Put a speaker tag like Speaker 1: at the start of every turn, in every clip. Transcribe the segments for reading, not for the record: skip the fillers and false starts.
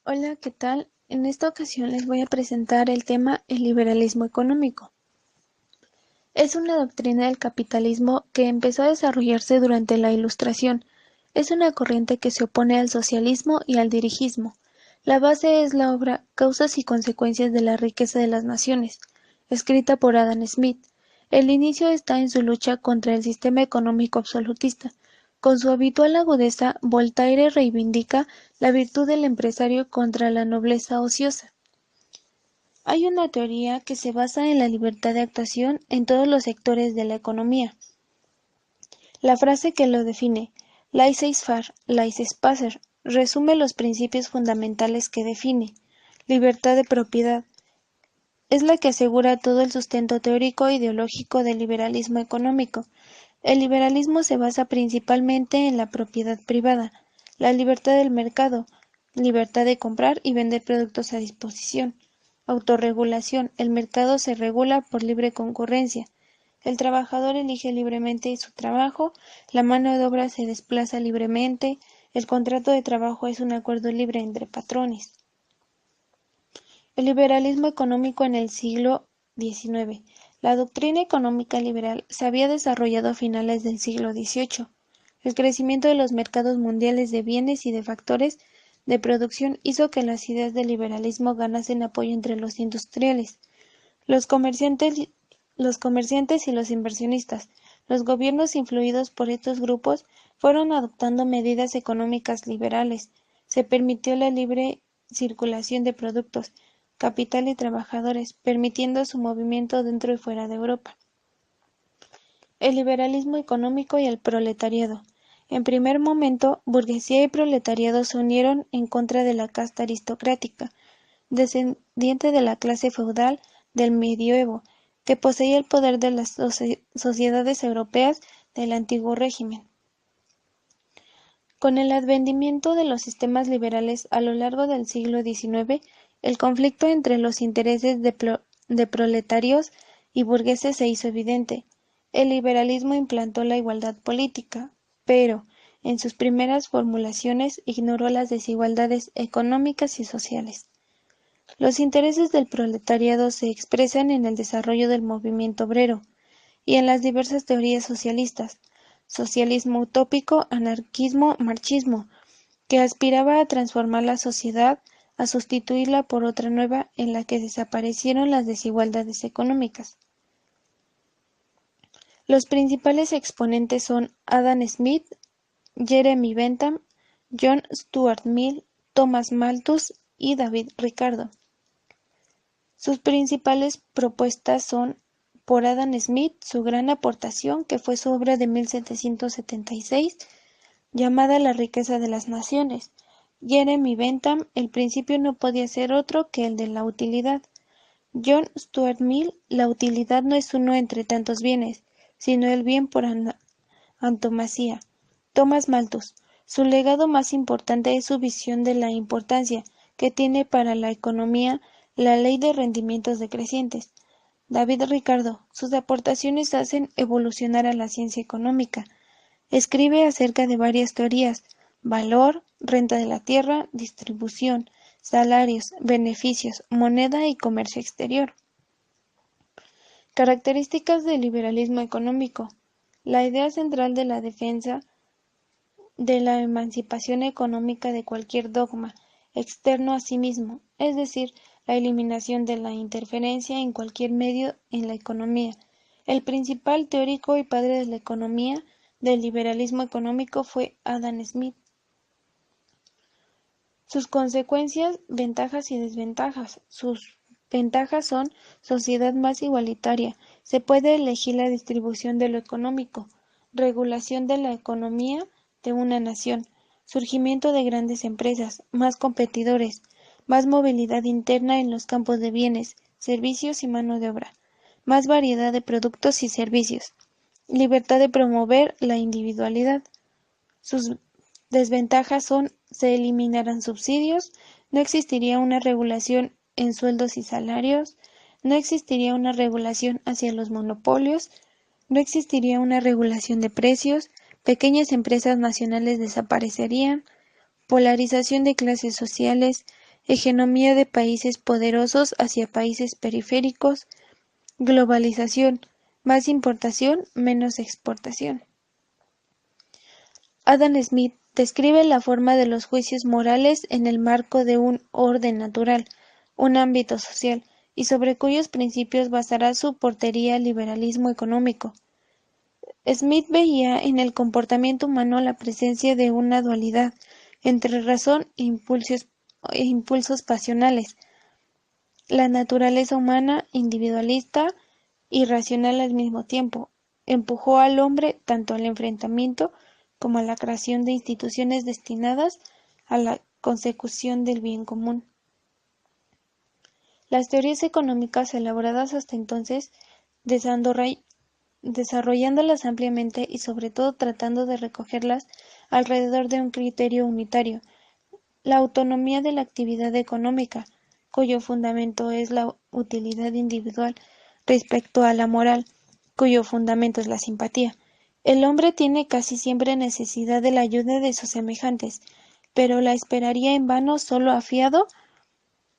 Speaker 1: Hola, ¿qué tal? En esta ocasión les voy a presentar el tema el liberalismo económico. Es una doctrina del capitalismo que empezó a desarrollarse durante la Ilustración. Es una corriente que se opone al socialismo y al dirigismo. La base es la obra Causas y consecuencias de la riqueza de las naciones, escrita por Adam Smith. El inicio está en su lucha contra el sistema económico absolutista. Con su habitual agudeza, Voltaire reivindica la virtud del empresario contra la nobleza ociosa. Hay una teoría que se basa en la libertad de actuación en todos los sectores de la economía. La frase que lo define, laissez-faire, laissez-passer, resume los principios fundamentales que define. Libertad de propiedad. Es la que asegura todo el sustento teórico e ideológico del liberalismo económico. El liberalismo se basa principalmente en la propiedad privada, la libertad del mercado, libertad de comprar y vender productos a disposición. Autorregulación. El mercado se regula por libre concurrencia. El trabajador elige libremente su trabajo, la mano de obra se desplaza libremente, el contrato de trabajo es un acuerdo libre entre patrones. El liberalismo económico en el siglo XIX. La doctrina económica liberal se había desarrollado a finales del siglo XVIII. El crecimiento de los mercados mundiales de bienes y de factores de producción hizo que las ideas del liberalismo ganasen apoyo entre los industriales, los comerciantes, y los inversionistas. Los gobiernos influidos por estos grupos fueron adoptando medidas económicas liberales. Se permitió la libre circulación de productos, capital y trabajadores, permitiendo su movimiento dentro y fuera de Europa. El liberalismo económico y el proletariado. En primer momento, burguesía y proletariado se unieron en contra de la casta aristocrática, descendiente de la clase feudal del medioevo, que poseía el poder de las sociedades europeas del antiguo régimen. Con el advenimiento de los sistemas liberales a lo largo del siglo XIX, el conflicto entre los intereses de proletarios y burgueses se hizo evidente. El liberalismo implantó la igualdad política, pero, en sus primeras formulaciones, ignoró las desigualdades económicas y sociales. Los intereses del proletariado se expresan en el desarrollo del movimiento obrero y en las diversas teorías socialistas, socialismo utópico, anarquismo, marxismo, que aspiraba a transformar la sociedad, a sustituirla por otra nueva en la que desaparecieron las desigualdades económicas. Los principales exponentes son Adam Smith, Jeremy Bentham, John Stuart Mill, Thomas Malthus y David Ricardo. Sus principales propuestas son, por Adam Smith, su gran aportación, que fue su obra de 1776, llamada La riqueza de las naciones. Jeremy Bentham, el principio no podía ser otro que el de la utilidad. John Stuart Mill, la utilidad no es uno entre tantos bienes, sino el bien por antonomasia. Thomas Malthus, su legado más importante es su visión de la importancia que tiene para la economía la ley de rendimientos decrecientes. David Ricardo, sus aportaciones hacen evolucionar a la ciencia económica. Escribe acerca de varias teorías: valor, renta de la tierra, distribución, salarios, beneficios, moneda y comercio exterior. Características del liberalismo económico. La idea central de la defensa de la emancipación económica de cualquier dogma externo a sí mismo, es decir, la eliminación de la interferencia en cualquier medio en la economía. El principal teórico y padre de la economía del liberalismo económico fue Adam Smith. Sus consecuencias, ventajas y desventajas. Sus ventajas son sociedad más igualitaria, se puede elegir la distribución de lo económico, regulación de la economía de una nación, surgimiento de grandes empresas, más competidores, más movilidad interna en los campos de bienes, servicios y mano de obra, más variedad de productos y servicios, libertad de promover la individualidad. Sus desventajas son: se eliminarán subsidios, no existiría una regulación en sueldos y salarios, no existiría una regulación hacia los monopolios, no existiría una regulación de precios, pequeñas empresas nacionales desaparecerían, polarización de clases sociales, hegemonía de países poderosos hacia países periféricos, globalización, más importación, menos exportación. Adam Smith describe la forma de los juicios morales en el marco de un orden natural, un ámbito social, y sobre cuyos principios basará su portería liberalismo económico. Smith veía en el comportamiento humano la presencia de una dualidad entre razón e impulsos pasionales. La naturaleza humana, individualista y racional al mismo tiempo, empujó al hombre tanto al enfrentamiento como a la creación de instituciones destinadas a la consecución del bien común. Las teorías económicas elaboradas hasta entonces, desarrollándolas ampliamente y sobre todo tratando de recogerlas alrededor de un criterio unitario, la autonomía de la actividad económica, cuyo fundamento es la utilidad individual respecto a la moral, cuyo fundamento es la simpatía. El hombre tiene casi siempre necesidad de la ayuda de sus semejantes, pero la esperaría en vano solo afiado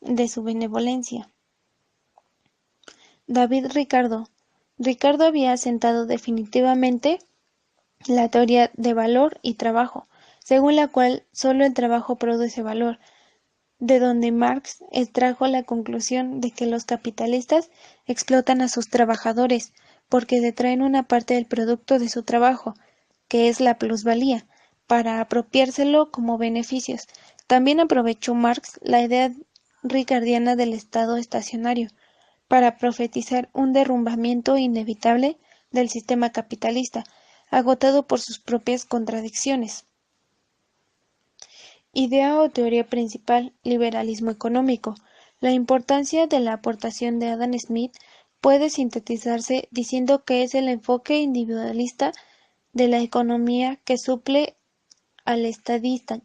Speaker 1: de su benevolencia. David Ricardo. Ricardo había asentado definitivamente la teoría de valor y trabajo, según la cual solo el trabajo produce valor, de donde Marx extrajo la conclusión de que los capitalistas explotan a sus trabajadores porque detraen una parte del producto de su trabajo, que es la plusvalía, para apropiárselo como beneficios. También aprovechó Marx la idea ricardiana del estado estacionario para profetizar un derrumbamiento inevitable del sistema capitalista, agotado por sus propias contradicciones. Idea o teoría principal: liberalismo económico. La importancia de la aportación de Adam Smith puede sintetizarse diciendo que es el enfoque individualista de la economía que suple al estadista,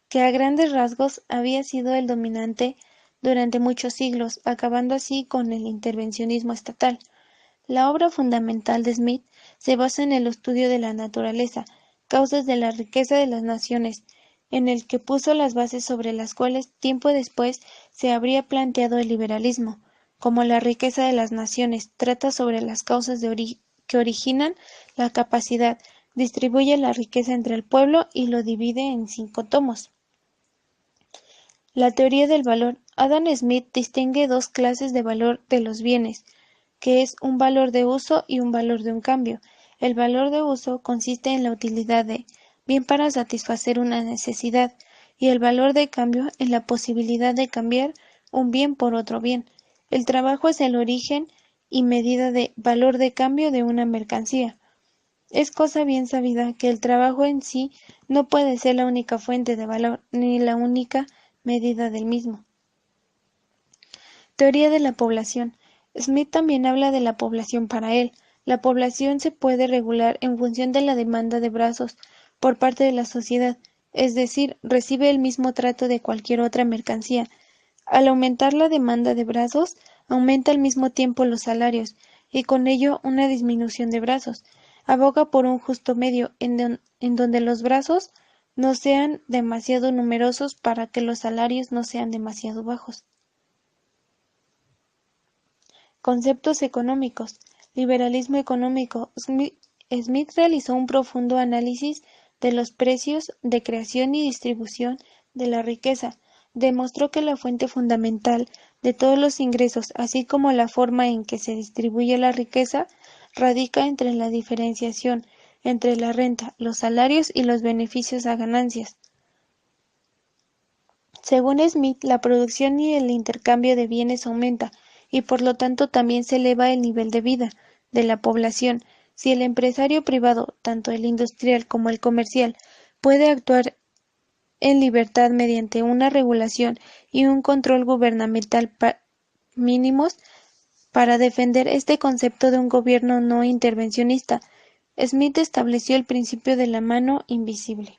Speaker 1: que a grandes rasgos había sido el dominante durante muchos siglos, acabando así con el intervencionismo estatal. La obra fundamental de Smith se basa en el estudio de la naturaleza, causas de la riqueza de las naciones, en el que puso las bases sobre las cuales tiempo después se habría planteado el liberalismo. Como la riqueza de las naciones trata sobre las causas que originan la capacidad, distribuye la riqueza entre el pueblo y lo divide en 5 tomos. La teoría del valor. Adam Smith distingue dos clases de valor de los bienes, que es un valor de uso y un valor de un cambio. El valor de uso consiste en la utilidad de bien para satisfacer una necesidad, y el valor de cambio en la posibilidad de cambiar un bien por otro bien. El trabajo es el origen y medida de valor de cambio de una mercancía. Es cosa bien sabida que el trabajo en sí no puede ser la única fuente de valor, ni la única medida del mismo. Teoría de la población. Smith también habla de la población para él. La población se puede regular en función de la demanda de brazos por parte de la sociedad, es decir, recibe el mismo trato de cualquier otra mercancía. Al aumentar la demanda de brazos, aumenta al mismo tiempo los salarios, y con ello una disminución de brazos. Aboga por un justo medio en donde los brazos no sean demasiado numerosos para que los salarios no sean demasiado bajos. Conceptos económicos. Liberalismo económico. Smith realizó un profundo análisis de los precios de creación y distribución de la riqueza. Demostró que la fuente fundamental de todos los ingresos, así como la forma en que se distribuye la riqueza, radica entre la diferenciación entre la renta, los salarios y los beneficios a ganancias. Según Smith, la producción y el intercambio de bienes aumenta, y por lo tanto también se eleva el nivel de vida de la población. Si el empresario privado, tanto el industrial como el comercial, puede actuar en libertad mediante una regulación y un control gubernamental mínimos para defender este concepto de un gobierno no intervencionista, Smith estableció el principio de la mano invisible.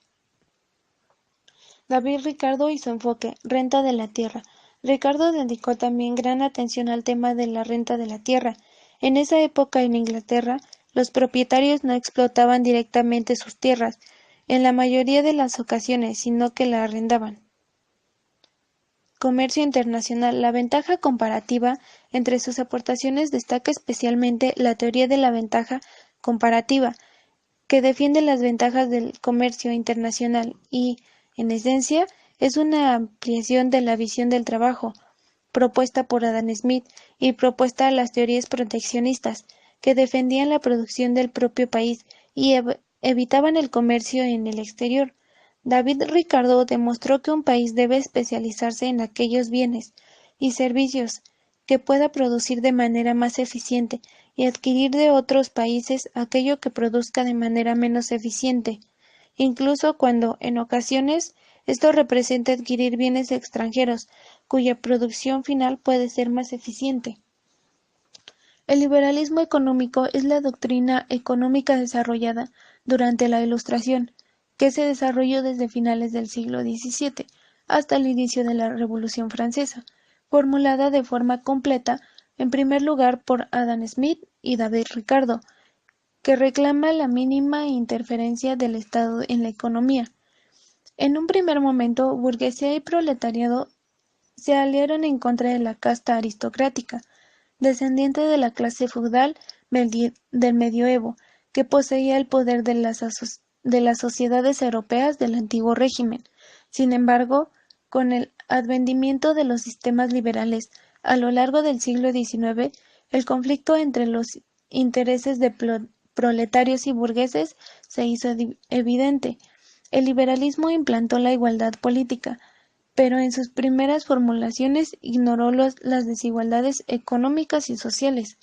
Speaker 1: David Ricardo y su enfoque, renta de la tierra. Ricardo dedicó también gran atención al tema de la renta de la tierra. En esa época en Inglaterra, los propietarios no explotaban directamente sus tierras, en la mayoría de las ocasiones, sino que la arrendaban. Comercio internacional. La ventaja comparativa. Entre sus aportaciones destaca especialmente la teoría de la ventaja comparativa, que defiende las ventajas del comercio internacional y, en esencia, es una ampliación de la visión del trabajo, propuesta por Adam Smith y propuesta a las teorías proteccionistas, que defendían la producción del propio país y evitaban el comercio en el exterior. David Ricardo demostró que un país debe especializarse en aquellos bienes y servicios que pueda producir de manera más eficiente y adquirir de otros países aquello que produzca de manera menos eficiente, incluso cuando, en ocasiones, esto representa adquirir bienes extranjeros, cuya producción final puede ser más eficiente. El liberalismo económico es la doctrina económica desarrollada durante la Ilustración, que se desarrolló desde finales del siglo XVII hasta el inicio de la Revolución Francesa, formulada de forma completa, en primer lugar por Adam Smith y David Ricardo, que reclama la mínima interferencia del Estado en la economía. En un primer momento, burguesía y proletariado se aliaron en contra de la casta aristocrática, descendiente de la clase feudal del medioevo, que poseía el poder de las sociedades europeas del antiguo régimen. Sin embargo, con el advenimiento de los sistemas liberales a lo largo del siglo XIX, el conflicto entre los intereses de proletarios y burgueses se hizo evidente. El liberalismo implantó la igualdad política, pero en sus primeras formulaciones ignoró las desigualdades económicas y sociales.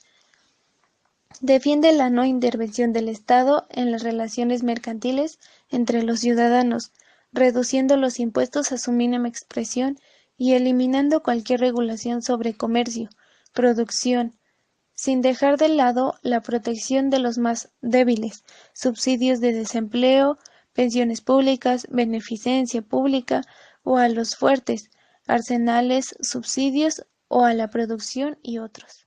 Speaker 1: Defiende la no intervención del Estado en las relaciones mercantiles entre los ciudadanos, reduciendo los impuestos a su mínima expresión y eliminando cualquier regulación sobre comercio, producción, sin dejar de lado la protección de los más débiles, subsidios de desempleo, pensiones públicas, beneficencia pública o a los fuertes, arsenales, subsidios o a la producción y otros.